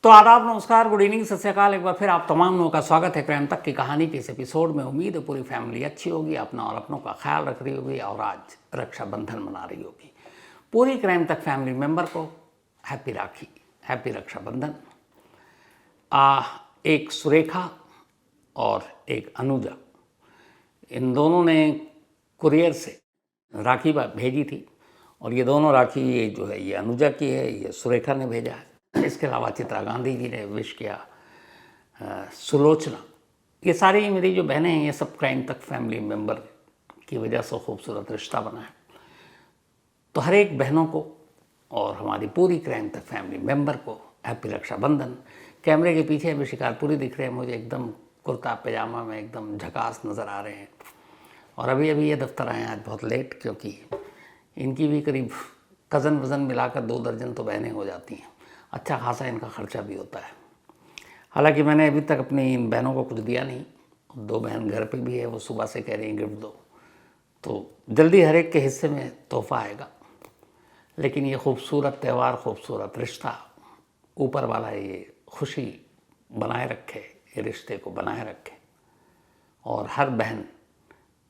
तो आदाब, नमस्कार, गुड इवनिंग, सत श्री अकाल। एक बार फिर आप तमाम लोगों का स्वागत है क्राइम तक की कहानी के इस एपिसोड में। उम्मीद है पूरी फैमिली अच्छी होगी, अपना और अपनों का ख्याल रख रही होगी और आज रक्षाबंधन मना रही होगी। पूरी क्राइम तक फैमिली मेंबर को हैप्पी राखी, हैप्पी रक्षाबंधन। एक सुरेखा और एक अनुजा, इन दोनों ने कुरियर से राखी भेजी थी और ये दोनों राखी, ये जो है ये अनुजा की है, ये सुरेखा ने भेजा है। इसके अलावा चित्रा गांधी जी ने विश किया, सुलोचना, ये सारी मेरी जो बहनें हैं ये सब क्राइम तक फैमिली मेंबर की वजह से खूबसूरत रिश्ता बना है। तो हर एक बहनों को और हमारी पूरी क्राइम तक फैमिली मेंबर को हैप्पी रक्षाबंधन। कैमरे के पीछे अभी शिकारपुरी दिख रहे हैं मुझे, एकदम कुर्ता पैजामा में एकदम झकास नज़र आ रहे हैं। और अभी ये दफ्तर आए हैं आज बहुत लेट, क्योंकि इनकी भी करीब कज़न वज़न मिलाकर 2 दर्जन तो बहनें हो जाती हैं। अच्छा खासा इनका खर्चा भी होता है। हालांकि मैंने अभी तक अपनी इन बहनों को कुछ दिया नहीं। 2 बहन घर पे भी है, वो सुबह से कह रही हैं गिफ्ट दो, तो जल्दी हर एक के हिस्से में तोहफा आएगा। लेकिन ये खूबसूरत त्यौहार, खूबसूरत रिश्ता, ऊपर वाला ये खुशी बनाए रखे, ये रिश्ते को बनाए रखे और हर बहन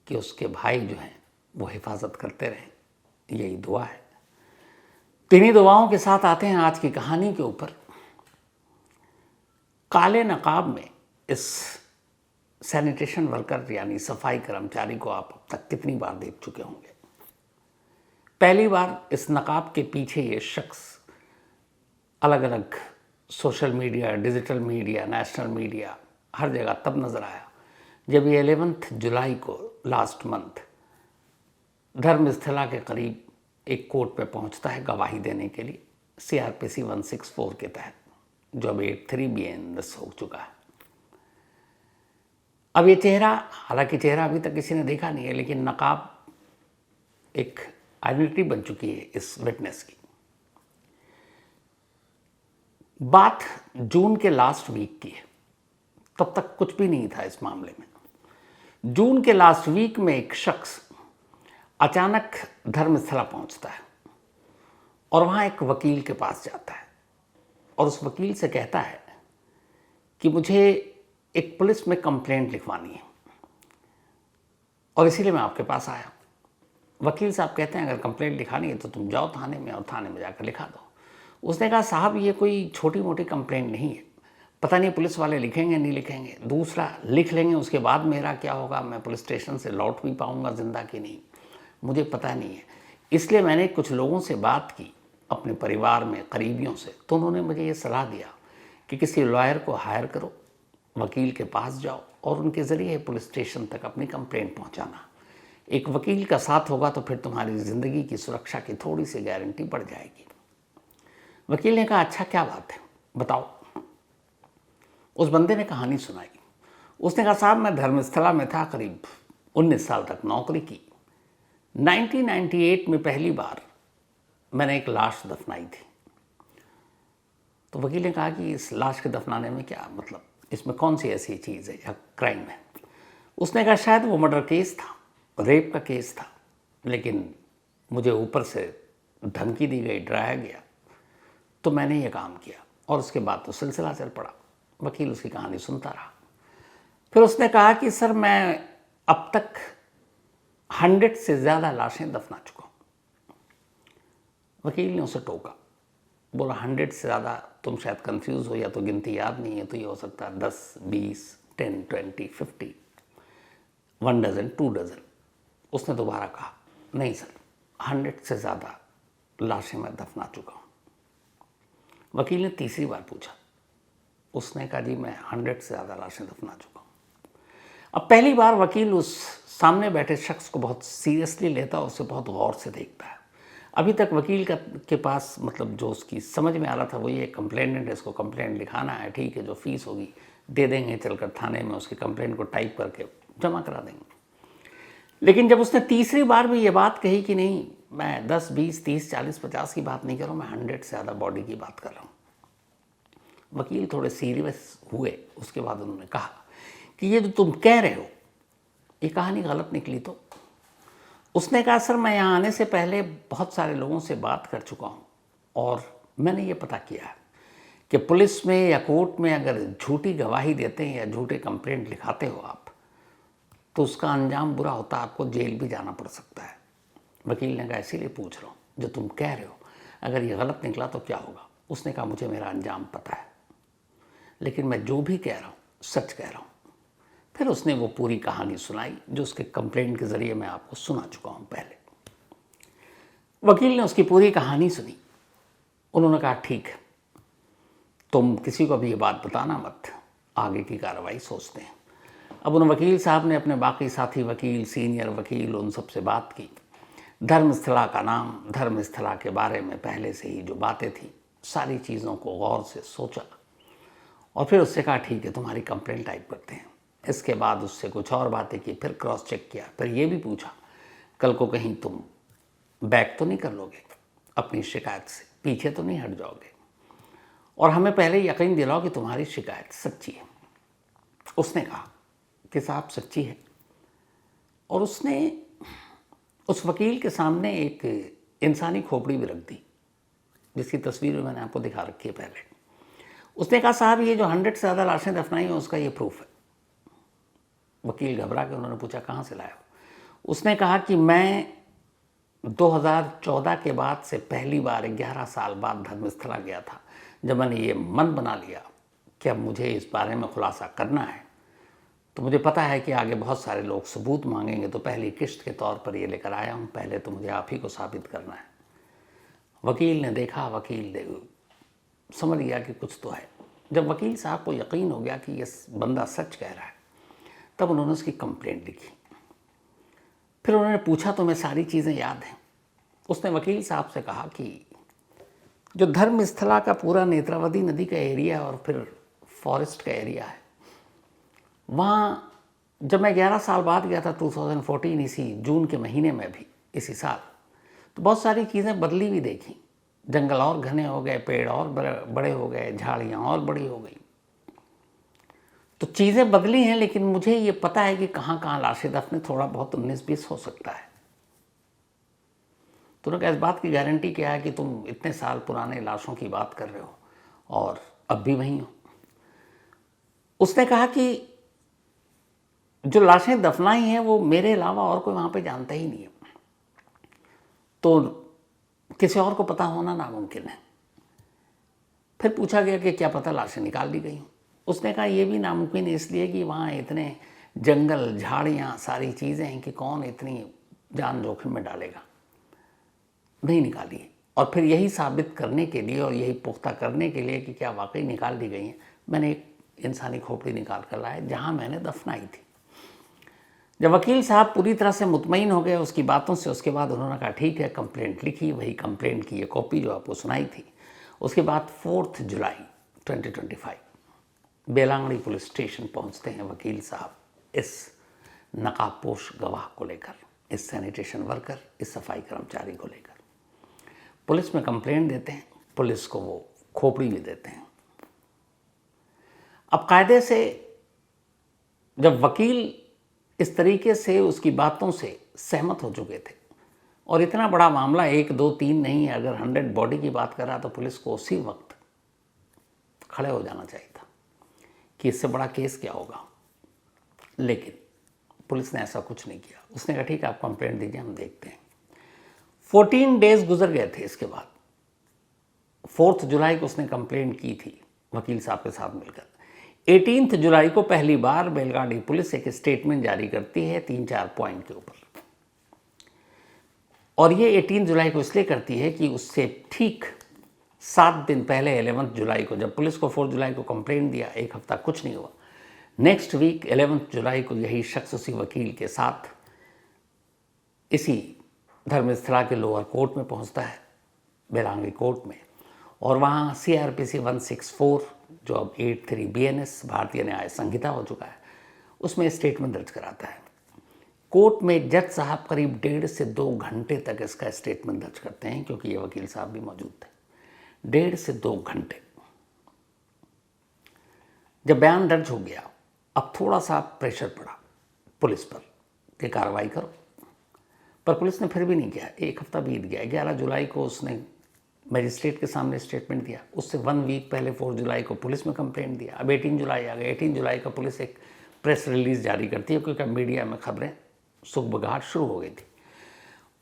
कि उसके भाई जो हैं वो हिफाजत करते रहें, यही दुआ है। इन्हीं दुआओं के साथ आते हैं आज की कहानी के ऊपर। काले नकाब में इस सैनिटेशन वर्कर यानी सफाई कर्मचारी को आप अब तक कितनी बार देख चुके होंगे। पहली बार इस नकाब के पीछे ये शख्स अलग अलग social media, digital media, national media, हर जगह तब नज़र आया जब ये 11 जुलाई को लास्ट मंथ धर्मस्थला के करीब एक कोर्ट पे पहुंचता है गवाही देने के लिए, CRPC 164 के तहत, जो अभी 83 BNS हो चुका है। अब ये चेहरा, हालांकि चेहरा अभी तक किसी ने देखा नहीं है, लेकिन नकाब एक आइडेंटिटी बन चुकी है इस विटनेस की। बात जून के लास्ट वीक की है, तब तक कुछ भी नहीं था इस मामले में। जून के लास्ट वीक में एक शख्स अचानक धर्मस्थला पहुंचता है और वहाँ एक वकील के पास जाता है और उस वकील से कहता है कि मुझे एक पुलिस में कंप्लेंट लिखवानी है और इसीलिए मैं आपके पास आया। वकील साहब कहते हैं अगर कंप्लेंट लिखानी है तो तुम जाओ थाने में और थाने में जाकर लिखा दो। उसने कहा साहब ये कोई छोटी मोटी कंप्लेंट नहीं है, पता नहीं पुलिस वाले लिखेंगे नहीं लिखेंगे, दूसरा लिख लेंगे उसके बाद मेरा क्या होगा, मैं पुलिस स्टेशन से लौट भी पाऊँगा जिंदा कि नहीं, मुझे पता नहीं है। इसलिए मैंने कुछ लोगों से बात की अपने परिवार में, करीबियों से, तो उन्होंने मुझे ये सलाह दिया कि किसी लॉयर को हायर करो, वकील के पास जाओ और उनके ज़रिए पुलिस स्टेशन तक अपनी कंप्लेंट पहुंचाना। एक वकील का साथ होगा तो फिर तुम्हारी ज़िंदगी की सुरक्षा की थोड़ी सी गारंटी बढ़ जाएगी। वकील ने कहा अच्छा क्या बात है बताओ। उस बंदे ने कहानी सुनाई। उसने कहा साहब मैं धर्मस्थला में था, करीब 19 साल तक नौकरी की। 1998 में पहली बार मैंने एक लाश दफनाई थी। तो वकील ने कहा कि इस लाश के दफनाने में क्या मतलब, इसमें कौन सी ऐसी चीज़ है या क्राइम है। उसने कहा शायद वो मर्डर केस था, रेप का केस था, लेकिन मुझे ऊपर से धमकी दी गई, डराया गया, तो मैंने ये काम किया और उसके बाद तो सिलसिला चल पड़ा। वकील उसकी कहानी सुनता रहा। फिर उसने कहा कि सर मैं अब तक 100 से ज़्यादा लाशें दफना चुका हूँ। वकील ने उसे टोका, बोला 100 से ज़्यादा, तुम शायद कंफ्यूज हो या तो गिनती याद नहीं है, तो ये हो सकता है 10, 20, 10, 20, 50, 1 डजन, 2 डजन। उसने दोबारा कहा नहीं सर 100 से ज़्यादा लाशें मैं दफना चुका हूँ। वकील ने तीसरी बार पूछा, उसने कहा जी मैं 100 से ज़्यादा लाशें दफना चुका हूँ। अब पहली बार वकील उस सामने बैठे शख्स को बहुत सीरियसली लेता है, उसे बहुत गौर से देखता है। अभी तक वकील के पास मतलब जो उसकी समझ में आ रहा था वो ये कंप्लेनेंट है, इसको कंप्लेंट लिखाना है, ठीक है जो फीस होगी दे देंगे, चलकर थाने में उसकी कंप्लेंट को टाइप करके जमा करा देंगे। लेकिन जब उसने तीसरी बार भी ये बात कही कि नहीं मैं 10, 20, 30, 40, 50 की बात नहीं कर रहा हूँ, मैं 100 से ज़्यादा बॉडी की बात कर रहा हूँ, वकील थोड़े सीरियस हुए। उसके बाद उन्होंने कहा कि ये जो तुम कह रहे हो ये कहानी गलत निकली तो। उसने कहा सर मैं यहाँ आने से पहले बहुत सारे लोगों से बात कर चुका हूँ और मैंने ये पता किया है कि पुलिस में या कोर्ट में अगर झूठी गवाही देते हैं या झूठे कंप्लेंट लिखाते हो आप, तो उसका अंजाम बुरा होता है, आपको जेल भी जाना पड़ सकता है। वकील ने कहा इसीलिए पूछ रहा हूँ, जो तुम कह रहे हो अगर ये गलत निकला तो क्या होगा। उसने कहा मुझे मेरा अंजाम पता है, लेकिन मैं जो भी कह रहा हूँ सच कह रहा हूँ। फिर उसने वो पूरी कहानी सुनाई जो उसके कंप्लेंट के ज़रिए मैं आपको सुना चुका हूँ पहले। वकील ने उसकी पूरी कहानी सुनी। उन्होंने कहा ठीक है, तुम किसी को भी ये बात बताना मत, आगे की कार्रवाई सोचते हैं। अब उन वकील साहब ने अपने बाकी साथी वकील, सीनियर वकील, उन सब से बात की। धर्मस्थला का नाम, धर्मस्थला के बारे में पहले से ही जो बातें थी, सारी चीज़ों को गौर से सोचा और फिर उससे कहा ठीक है तुम्हारी कंप्लेंट टाइप करते हैं। इसके बाद उससे कुछ और बातें की, फिर क्रॉस चेक किया, फिर ये भी पूछा कल को कहीं तुम बैक तो नहीं कर लोगे अपनी शिकायत से, पीछे तो नहीं हट जाओगे, और हमें पहले यकीन दिलाओ कि तुम्हारी शिकायत सच्ची है। उसने कहा कि साहब सच्ची है। और उसने उस वकील के सामने एक इंसानी खोपड़ी भी रख दी, जिसकी तस्वीर मैंने आपको दिखा रखी है पहले। उसने कहा साहब ये जो 100 से ज़्यादा लाशें दफनाई हैं उसका ये प्रूफ है। वकील घबरा के उन्होंने पूछा कहाँ से लाया। उसने कहा कि मैं 2014 के बाद से पहली बार 11 साल बाद धर्मस्थला गया था, जब मैंने ये मन बना लिया कि अब मुझे इस बारे में खुलासा करना है, तो मुझे पता है कि आगे बहुत सारे लोग सबूत मांगेंगे, तो पहली किश्त के तौर पर ये लेकर आया हूँ, पहले तो मुझे आप ही को साबित करना है। वकील ने देखा, समझ गया कि कुछ तो है। जब वकील साहब को यकीन हो गया कि ये बंदा सच कह रहा है, तब उन्होंने उसकी कंप्लेंट लिखी। फिर उन्होंने पूछा तुम्हें सारी चीज़ें याद हैं। उसने वकील साहब से कहा कि जो धर्मस्थला का पूरा नेत्रावती नदी का एरिया और फिर फॉरेस्ट का एरिया है, वहाँ जब मैं 11 साल बाद गया था 2014 इसी जून के महीने में भी इसी साल, तो बहुत सारी चीज़ें बदली भी देखी। जंगल और घने हो गए, पेड़ और बड़े हो गए, झाड़ियाँ और बड़ी हो गई। तो चीज़ें बदली हैं, लेकिन मुझे ये पता है कि कहाँ कहाँ लाशें दफन, थोड़ा बहुत 19-20 हो सकता है। तो उन्होंने कहा इस बात की गारंटी क्या है कि तुम इतने साल पुराने लाशों की बात कर रहे हो और अब भी वहीं हो। उसने कहा कि जो लाशें दफनाई हैं वो मेरे अलावा और कोई वहाँ पे जानता ही नहीं है, तो किसी और को पता होना नामुमकिन है। फिर पूछा गया कि क्या पता लाशें निकाल दी गई हों। उसने कहा ये भी नामुमकिन है, इसलिए कि वहाँ इतने जंगल, झाड़ियाँ, सारी चीज़ें हैं कि कौन इतनी जान जोखिम में डालेगा। नहीं निकाली। और फिर यही साबित करने के लिए और यही पुख्ता करने के लिए कि क्या वाकई निकाल दी गई हैं, मैंने एक इंसानी खोपड़ी निकाल कर लाया जहाँ मैंने दफनाई थी। जब वकील साहब पूरी तरह से मुतमईन हो गए उसकी बातों से, उसके बाद उन्होंने कहा ठीक है कंप्लेंट लिखी। वही कंप्लेंट की ये कॉपी जो आपको सुनाई थी। उसके बाद 4 जुलाई 2025 बेलांगड़ी पुलिस स्टेशन पहुंचते हैं वकील साहब इस नकाबपोश गवाह को लेकर, इस सैनिटेशन वर्कर, इस सफाई कर्मचारी को लेकर। पुलिस में कंप्लेंट देते हैं, पुलिस को वो खोपड़ी भी देते हैं। अब कायदे से जब वकील इस तरीके से उसकी बातों से सहमत हो चुके थे, और इतना बड़ा मामला 1, 2, 3 नहीं है, अगर 100 बॉडी की बात कर रहा तो पुलिस को उसी वक्त खड़े हो जाना चाहिए था कि इससे बड़ा केस क्या होगा। लेकिन पुलिस ने ऐसा कुछ नहीं किया। उसने कहा ठीक है आप कंप्लेंट दीजिए, हम देखते हैं। 14 डेज गुजर गए थे। इसके बाद 4 जुलाई को उसने कंप्लेंट की थी वकील साहब के साथ मिलकर। 18 जुलाई को पहली बार बेलगाड़ी पुलिस एक स्टेटमेंट जारी करती है 3-4 पॉइंट के ऊपर, और ये 18 जुलाई को इसलिए करती है कि उससे ठीक 7 दिन पहले 11 जुलाई को, जब पुलिस को 4 जुलाई को कंप्लेंट दिया, एक हफ्ता कुछ नहीं हुआ, नेक्स्ट वीक 11 जुलाई को यही शख्स उसी वकील के साथ इसी धर्मस्थला के लोअर कोर्ट में पहुंचता है, बेलांगड़ी कोर्ट में, और वहाँ CRPC 164 जो अब 83 BNS भारतीय न्याय संहिता हो चुका है, उसमें स्टेटमेंट दर्ज कराता है। कोर्ट में जज साहब करीब 1.5 से 2 घंटे तक इसका स्टेटमेंट दर्ज करते हैं, क्योंकि ये वकील साहब भी मौजूद थे। 1.5 से 2 घंटे। जब बयान दर्ज हो गया, अब थोड़ा सा प्रेशर पड़ा पुलिस पर कि कार्रवाई करो, पर पुलिस ने फिर भी नहीं किया। एक हफ्ता बीत गया। 11 जुलाई को उसने मजिस्ट्रेट के सामने स्टेटमेंट दिया। उससे 1 वीक पहले 4 जुलाई को पुलिस में कंप्लेंट दिया। अब 18 जुलाई आ गए। 18 जुलाई का पुलिस एक प्रेस रिलीज जारी करती है क्योंकि मीडिया में खबरें सुगबुगाहट शुरू हो गई थी।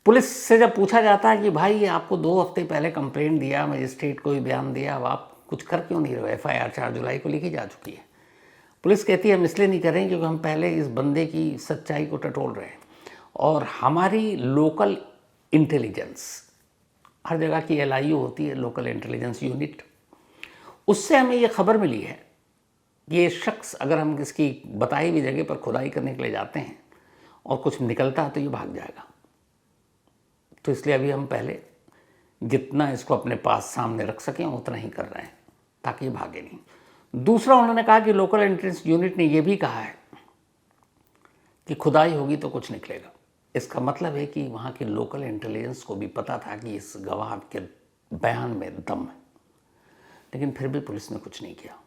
पुलिस से जब पूछा जाता है कि भाई आपको 2 हफ्ते पहले कंप्लेंट दिया, मजिस्ट्रेट को भी बयान दिया, अब आप कुछ कर क्यों नहीं रहे हो? FIR 4 जुलाई को लिखी जा चुकी है। पुलिस कहती है हम इसलिए नहीं कर रहे हैं क्योंकि हम पहले इस बंदे की सच्चाई को टटोल रहे हैं और हमारी लोकल इंटेलिजेंस, हर जगह की LIU होती है, लोकल इंटेलिजेंस यूनिट, उससे हमें ये खबर मिली है ये शख्स अगर हम इसकी बताई हुई जगह पर खुदाई करने के लिए जाते हैं और कुछ निकलता है तो ये भाग जाएगा। तो इसलिए अभी हम पहले जितना इसको अपने पास सामने रख सकें उतना ही कर रहे हैं ताकि ये भागे नहीं। दूसरा उन्होंने कहा कि लोकल इंटेलिजेंस यूनिट ने यह भी कहा है कि खुदाई होगी तो कुछ निकलेगा। इसका मतलब है कि वहाँ की लोकल इंटेलिजेंस को भी पता था कि इस गवाह के बयान में दम है, लेकिन फिर भी पुलिस ने कुछ नहीं किया।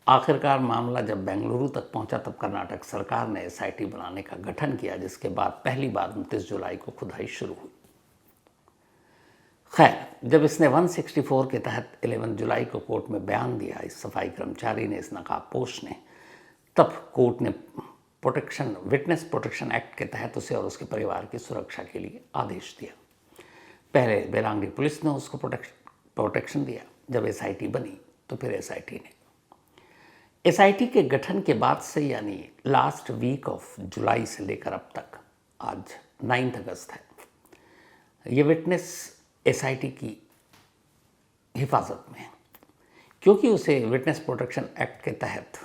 आखिरकार मामला जब बेंगलुरु तक पहुंचा तब कर्नाटक सरकार ने SIT बनाने का गठन किया, जिसके बाद पहली बार 29 जुलाई को खुदाई शुरू हुई। खैर, जब इसने 164 के तहत 11 जुलाई को कोर्ट में बयान दिया, इस सफाई कर्मचारी ने, इस नकाबपोश ने, तब कोर्ट ने विटनेस प्रोटेक्शन एक्ट के तहत उसे और उसके परिवार की सुरक्षा के लिए आदेश दिया। पहले बेलांगीर पुलिस ने उसको प्रोटेक्शन दिया, जब SIT बनी तो फिर SIT ने। SIT के गठन के बाद से यानी लास्ट वीक ऑफ जुलाई से लेकर अब तक आज 9 अगस्त है, ये विटनेस SIT की हिफाजत में है क्योंकि उसे विटनेस प्रोटेक्शन एक्ट के तहत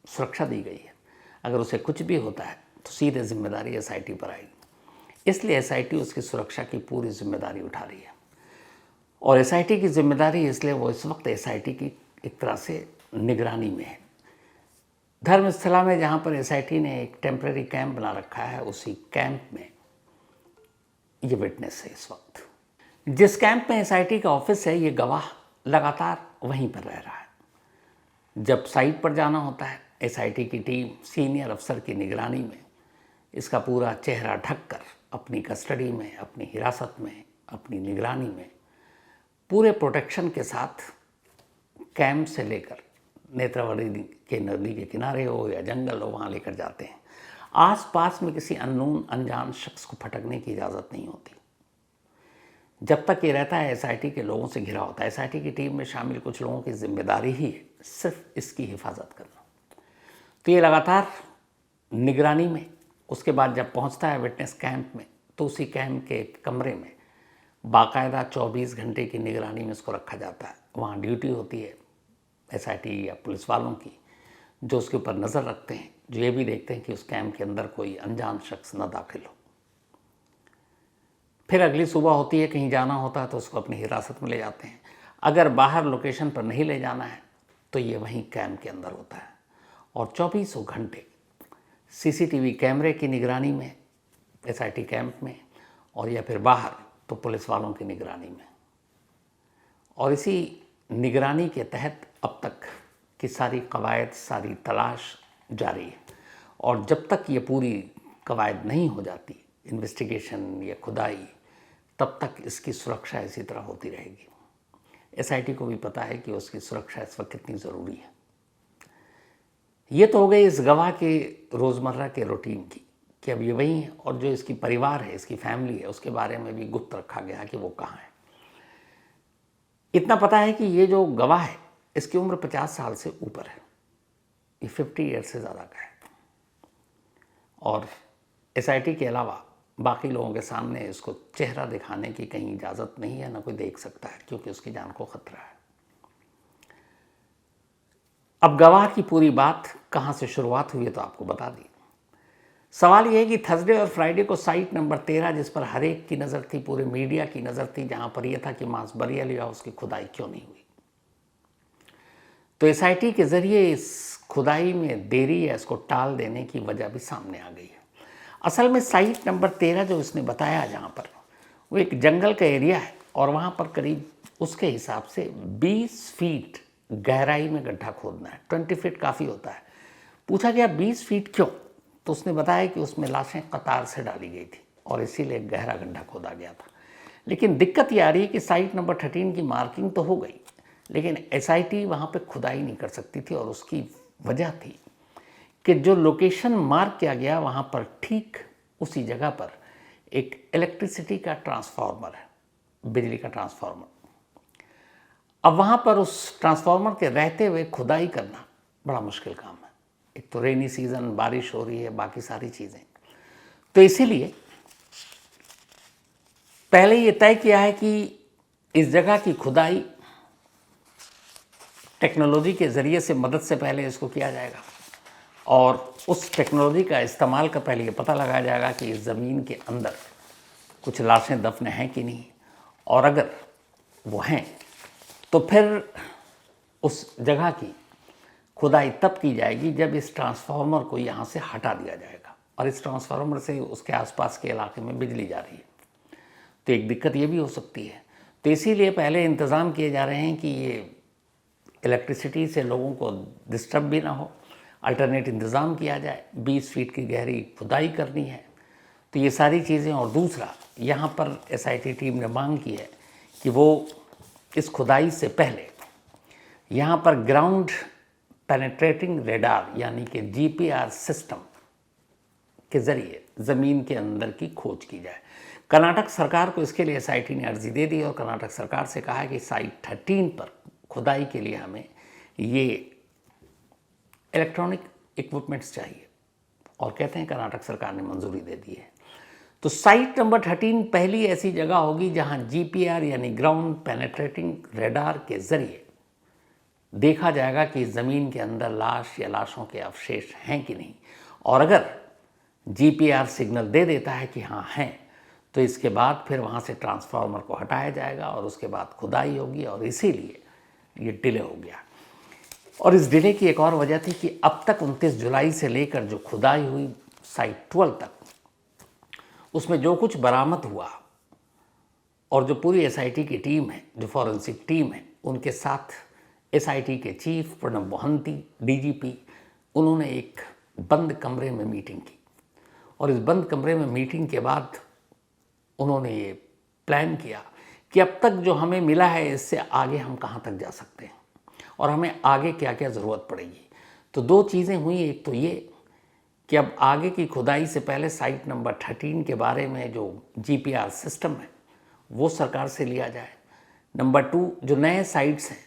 सुरक्षा दी गई है। अगर उसे कुछ भी होता है तो सीधे जिम्मेदारी SIT पर आएगी, इसलिए SIT उसकी सुरक्षा की पूरी जिम्मेदारी उठा रही है। और SIT की जिम्मेदारी इसलिए वो इस वक्त SIT की एक तरह से निगरानी में है। धर्मस्थला में जहाँ पर SIT ने एक टेम्परेरी कैंप बना रखा है, उसी कैंप में ये विटनेस है। इस वक्त जिस कैंप में SIT का ऑफिस है, ये गवाह लगातार वहीं पर रह रहा है। जब साइट पर जाना होता है, SIT की टीम सीनियर अफसर की निगरानी में इसका पूरा चेहरा ढककर अपनी कस्टडी में, अपनी हिरासत में, अपनी निगरानी में पूरे प्रोटेक्शन के साथ कैंप से लेकर नेत्रावली के नदी के किनारे हो या जंगल हो, वहाँ लेकर जाते हैं। आसपास में किसी अननोन अनजान शख्स को फटकने की इजाज़त नहीं होती। जब तक ये रहता है, SIT के लोगों से घिरा होता है। SIT की टीम में शामिल कुछ लोगों की जिम्मेदारी ही है सिर्फ इसकी हिफाजत करना। तो ये लगातार निगरानी में, उसके बाद जब पहुंचता है विटनेस कैंप में, तो उसी कैंप के कमरे में बाकायदा 24 घंटे की निगरानी में उसको रखा जाता है। वहाँ ड्यूटी होती है SIT या पुलिस वालों की, जो उसके ऊपर नज़र रखते हैं, जो ये भी देखते हैं कि उस कैंप के अंदर कोई अनजान शख्स न दाखिल हो। फिर अगली सुबह होती है, कहीं जाना होता है तो उसको अपनी हिरासत में ले जाते हैं। अगर बाहर लोकेशन पर नहीं ले जाना है तो ये वहीं कैंप के अंदर होता है और 24 घंटे CCTV कैमरे की निगरानी में SIT कैंप में, और या फिर बाहर तो पुलिस वालों की निगरानी में। और इसी निगरानी के तहत अब तक की सारी कवायद, सारी तलाश जारी है। और जब तक ये पूरी कवायद नहीं हो जाती, इन्वेस्टिगेशन या खुदाई, तब तक इसकी सुरक्षा इसी तरह होती रहेगी। SIT को भी पता है कि उसकी सुरक्षा इस वक्त कितनी ज़रूरी है। ये तो हो गई इस गवाह के रोज़मर्रा के रूटीन की कि अब ये वही है, और जो इसकी परिवार है, इसकी फैमिली है, उसके बारे में भी गुप्त रखा गया कि वो कहाँ है। इतना पता है कि ये जो गवाह है, इसकी उम्र 50 साल से ऊपर है, ये 50 ईयर से ज़्यादा का है। और SIT के अलावा बाकी लोगों के सामने इसको चेहरा दिखाने की कहीं इजाज़त नहीं है, ना कोई देख सकता है, क्योंकि उसकी जान को खतरा है। अब गवाह की पूरी बात कहाँ से शुरुआत हुई है तो आपको बता दी। सवाल यह है कि थर्सडे और फ्राइडे को साइट नंबर 13, जिस पर हर एक की नज़र थी, पूरे मीडिया की नज़र थी, जहाँ पर यह था कि मांस बरियाली हाउस की खुदाई क्यों नहीं हुई। तो SIT के ज़रिए इस खुदाई में देरी या इसको टाल देने की वजह भी सामने आ गई है। असल में साइट नंबर 13 जो इसने बताया, जहाँ पर वो एक जंगल का एरिया है और वहाँ पर करीब उसके हिसाब से 20 फीट गहराई में गड्ढा खोदना है। 20 फीट काफ़ी होता है। पूछा गया 20 फीट क्यों, तो उसने बताया कि उसमें लाशें कतार से डाली गई थी और इसीलिए गहरा गड्ढा खोदा गया था। लेकिन दिक्कत ये आ रही है कि साइट नंबर 13 की मार्किंग तो हो गई, लेकिन एसआईटी वहाँ पे खुदाई नहीं कर सकती थी, और उसकी वजह थी कि जो लोकेशन मार्क किया गया वहाँ पर ठीक उसी जगह पर एक इलेक्ट्रिसिटी का ट्रांसफार्मर है, बिजली का ट्रांसफार्मर। अब वहाँ पर उस ट्रांसफार्मर के रहते हुए खुदाई करना बड़ा मुश्किल काम है। एक तो रेनी सीज़न, बारिश हो रही है, बाकी सारी चीज़ें, तो इसीलिए पहले ये तय किया है कि इस जगह की खुदाई टेक्नोलॉजी के ज़रिए से मदद से पहले इसको किया जाएगा, और उस टेक्नोलॉजी का इस्तेमाल का पहले ये पता लगाया जाएगा कि इस ज़मीन के अंदर कुछ लाशें दफन हैं कि नहीं, और अगर वो हैं तो फिर उस जगह की खुदाई तब की जाएगी जब इस ट्रांसफार्मर को यहाँ से हटा दिया जाएगा, और इस ट्रांसफार्मर से उसके आसपास के इलाके में बिजली जा रही है, तो एक दिक्कत ये भी हो सकती है। तो इसीलिए पहले इंतज़ाम किए जा रहे हैं कि ये इलेक्ट्रिसिटी से लोगों को डिस्टर्ब भी ना हो, अल्टरनेट इंतज़ाम किया जाए। 20 फीट की गहरी खुदाई करनी है, तो ये सारी चीज़ें। और दूसरा, यहाँ पर एसआईटी टीम ने मांग की है कि वो इस खुदाई से पहले यहाँ पर ग्राउंड पेनेट्रेटिंग रेडार यानी कि जीपीआर सिस्टम के ज़रिए ज़मीन के अंदर की खोज की जाए। कर्नाटक सरकार को इसके लिए एसआईटी ने अर्जी दे दी, और कर्नाटक सरकार से कहा है कि साइट 13 पर खुदाई के लिए हमें ये इलेक्ट्रॉनिक इक्विपमेंट्स चाहिए, और कहते हैं कर्नाटक सरकार ने मंजूरी दे दी है। तो साइट नंबर 13 पहली ऐसी जगह होगी जहां जीपीआर यानी ग्राउंड पेनेट्रेटिंग रेडार के ज़रिए देखा जाएगा कि ज़मीन के अंदर लाश या लाशों के अवशेष हैं कि नहीं, और अगर जीपीआर सिग्नल दे देता है कि हाँ हैं, तो इसके बाद फिर वहाँ से ट्रांसफार्मर को हटाया जाएगा, और उसके बाद खुदाई होगी, और इसीलिए ये डिले हो गया। और इस डिले की एक और वजह थी कि अब तक 29 जुलाई से लेकर जो खुदाई हुई साइट 12 तक, उसमें जो कुछ बरामद हुआ, और जो पूरी एसआईटी की टीम है, जो फॉरेंसिक टीम है, उनके साथ एसआईटी के चीफ प्रणब मोहंती, डीजीपी, उन्होंने एक बंद कमरे में मीटिंग की, और इस बंद कमरे में मीटिंग के बाद उन्होंने ये प्लान किया कि अब तक जो हमें मिला है इससे आगे हम कहाँ तक जा सकते हैं, और हमें आगे क्या क्या ज़रूरत पड़ेगी। तो दो चीज़ें हुई। एक तो ये कि अब आगे की खुदाई से पहले साइट नंबर 13 के बारे में जो जीपीआर सिस्टम है वो सरकार से लिया जाए। नंबर 2, जो नए साइट्स हैं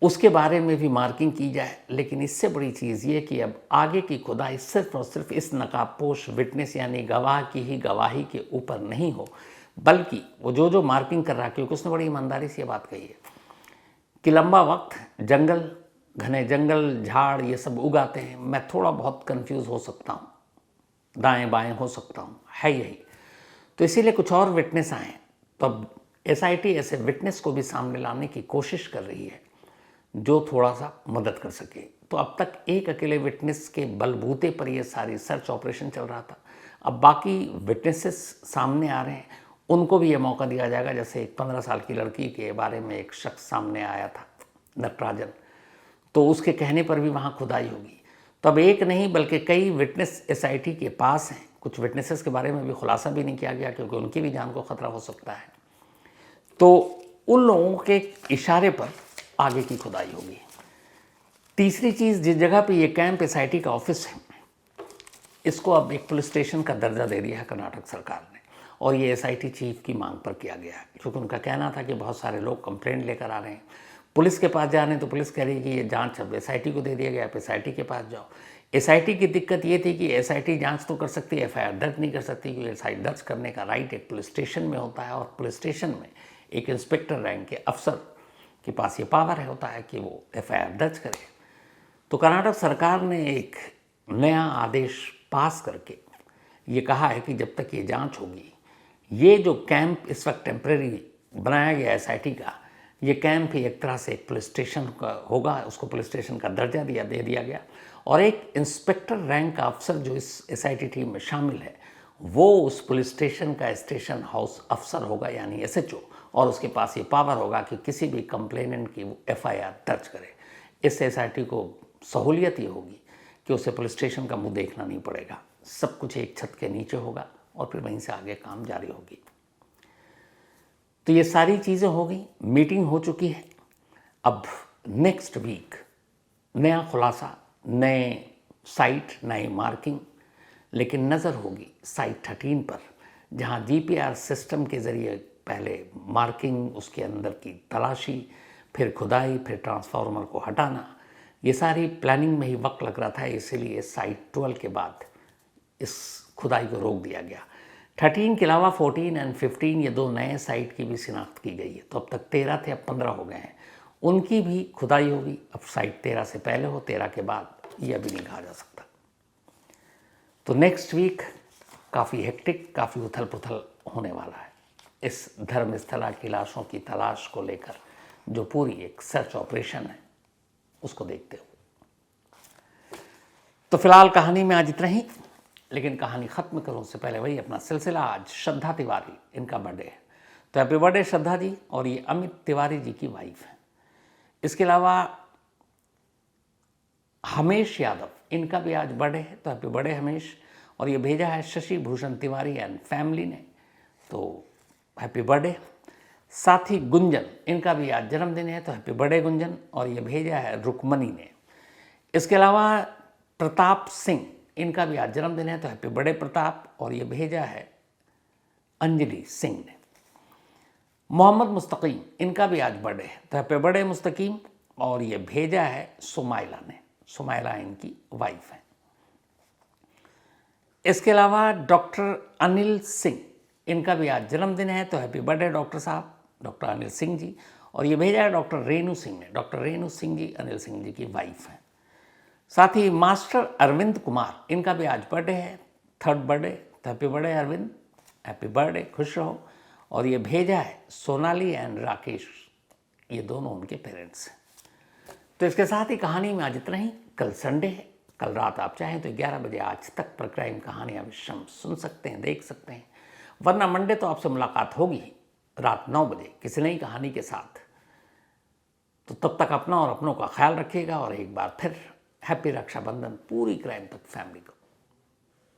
उसके बारे में भी मार्किंग की जाए। लेकिन इससे बड़ी चीज़ ये कि अब आगे की खुदाई सिर्फ और सिर्फ इस नकाबपोश विटनेस यानी गवाह की ही गवाही के ऊपर नहीं हो, बल्कि वो जो मार्किंग कर रहा है, क्योंकि उसने बड़ी ईमानदारी से ये बात कही है कि लंबा वक्त जंगल, घने जंगल, झाड़ ये सब उगाते हैं, मैं थोड़ा बहुत कंफ्यूज हो सकता हूँ, दाएं बाएं हो सकता हूँ, है यही। तो इसीलिए कुछ और विटनेस आए, तो अब एसआईटी ऐसे विटनेस को भी सामने लाने की कोशिश कर रही है जो थोड़ा सा मदद कर सके। तो अब तक एक अकेले विटनेस के बलबूते पर ये सारी सर्च ऑपरेशन चल रहा था। अब बाकी विटनेसेस सामने आ रहे हैं, उनको भी ये मौका दिया जाएगा। जैसे एक 15 साल की लड़की के बारे में एक शख्स सामने आया था, नटराजन, तो उसके कहने पर भी वहाँ खुदाई होगी। तो अब एक नहीं बल्कि कई विटनेस एसआईटी के पास हैं। कुछ विटनेसेस के बारे में भी खुलासा भी नहीं किया गया क्योंकि उनकी भी जान को खतरा हो सकता है। तो उन लोगों के इशारे पर आगे की खुदाई होगी। तीसरी चीज़, जिस जगह पे ये कैंप एसआईटी का ऑफिस है, इसको अब एक पुलिस स्टेशन का दर्जा दे दिया है कर्नाटक सरकार ने, और ये एसआईटी चीफ की मांग पर किया गया है, क्योंकि उनका कहना था कि बहुत सारे लोग कंप्लेंट लेकर आ रहे हैं, पुलिस के पास जा रहे हैं, तो पुलिस कह रही है कि ये जांच अब एसआईटी को दे दिया गया, आप एसआईटी के पास जाओ। एसआईटी की दिक्कत ये थी कि एसआईटी जांच तो कर सकती है, एफआईआर दर्ज नहीं कर सकती, क्योंकि एफआईआर दर्ज करने का राइट एक पुलिस स्टेशन में होता है, और पुलिस स्टेशन में एक इंस्पेक्टर रैंक के अफसर के पास ये पावर है होता है कि वो एफआईआर दर्ज करे। तो कर्नाटक सरकार ने एक नया आदेश पास करके ये कहा है कि जब तक ये जांच होगी, ये जो कैंप इस वक्त टेम्परेरी बनाया गया एसआईटी का, ये कैंप ही एक तरह से एक पुलिस स्टेशन का होगा, उसको पुलिस स्टेशन का दर्जा दे दिया गया, और एक इंस्पेक्टर रैंक का अफसर जो इस एसआईटी टीम में शामिल है वो उस पुलिस स्टेशन का स्टेशन हाउस अफसर होगा यानी एसएचओ, और उसके पास ये पावर होगा कि किसी भी कंप्लेनेंट की वो एफआईआर दर्ज करे। इससे एसआईटी को सहूलियत ये होगी कि उसे पुलिस स्टेशन का मुंह देखना नहीं पड़ेगा, सब कुछ एक छत के नीचे होगा, और फिर वहीं से आगे काम जारी होगी। तो ये सारी चीज़ें हो गई, मीटिंग हो चुकी है। अब नेक्स्ट वीक नया खुलासा, नए साइट, नई मार्किंग, लेकिन नज़र होगी साइट 13 पर, जहाँ जीपीआर सिस्टम के ज़रिए पहले मार्किंग, उसके अंदर की तलाशी, फिर खुदाई, फिर ट्रांसफार्मर को हटाना, ये सारी प्लानिंग में ही वक्त लग रहा था। इसीलिए साइट 12 के बाद इस खुदाई को रोक दिया गया। 13 के अलावा 14 और 15 ये दो नए साइट की भी शिनाख्त की गई है। तो अब तक 13 थे, अब 15 हो गए हैं, उनकी भी खुदाई होगी। अब साइट 13 से पहले हो, 13 के बाद, ये अभी नहीं कहा जा सकता। तो नेक्स्ट वीक काफ़ी हेक्टिक, काफ़ी उथल पुथल होने वाला है इस धर्मस्थला की लाशों की तलाश को लेकर, जो पूरी एक सर्च ऑपरेशन है, उसको देखते हुए। तो फिलहाल कहानी में आज इतना ही, लेकिन कहानी ख़त्म करूँ उससे पहले वही अपना सिलसिला। आज श्रद्धा तिवारी, इनका बर्थडे है, तो हैप्पी बर्थडे श्रद्धा जी। और ये अमित तिवारी जी की वाइफ है। इसके अलावा हमेश यादव, इनका भी आज बर्थडे है, तो हैप्पी बर्थडे हमेश। और ये भेजा है शशि भूषण तिवारी एंड फैमिली ने, तो हैप्पी बर्थडे। साथ ही गुंजन, इनका भी आज जन्मदिन है, तो हैप्पी बर्थडे गुंजन। और ये भेजा है रुक्मणी ने। इसके अलावा प्रताप सिंह, इनका भी आज जन्मदिन है, तो हैप्पी बर्थडे प्रताप। और ये भेजा है अंजलि सिंह ने। मोहम्मद मुस्तकीम, इनका भी आज बर्थडे है, तो हैप्पी बर्थडे मुस्तकीम। और ये भेजा है सुमाइला ने, सुमाइला इनकी वाइफ है। इसके अलावा डॉक्टर अनिल सिंह, इनका भी आज जन्मदिन है, तो हैप्पी बर्थडे डॉक्टर साहब, डॉक्टर अनिल सिंह जी। और ये भेजा है डॉक्टर रेणु सिंह ने। डॉक्टर रेणु सिंह जी अनिल सिंह जी की वाइफ हैं। साथ ही मास्टर अरविंद कुमार, इनका भी आज बर्थडे है, 3rd बर्थडे, तो happy birthday Arvind, happy birthday, खुश रहो। और ये भेजा है सोनाली एंड राकेश, ये दोनों उनके पेरेंट्स हैं। तो इसके साथ ही कहानी में आज इतना ही। कल संडे है, कल रात आप चाहें तो 11 बजे आज तक पर क्राइम कहानियाँ विश्रम सुन सकते हैं, देख सकते हैं। वरना मंडे तो आपसे मुलाकात होगी रात 9 बजे किसी नई कहानी के साथ। तो तब तक अपना और अपनों का ख्याल रखिएगा। और एक बार फिर हैप्पी रक्षाबंधन पूरी क्राइम तक फैमिली को।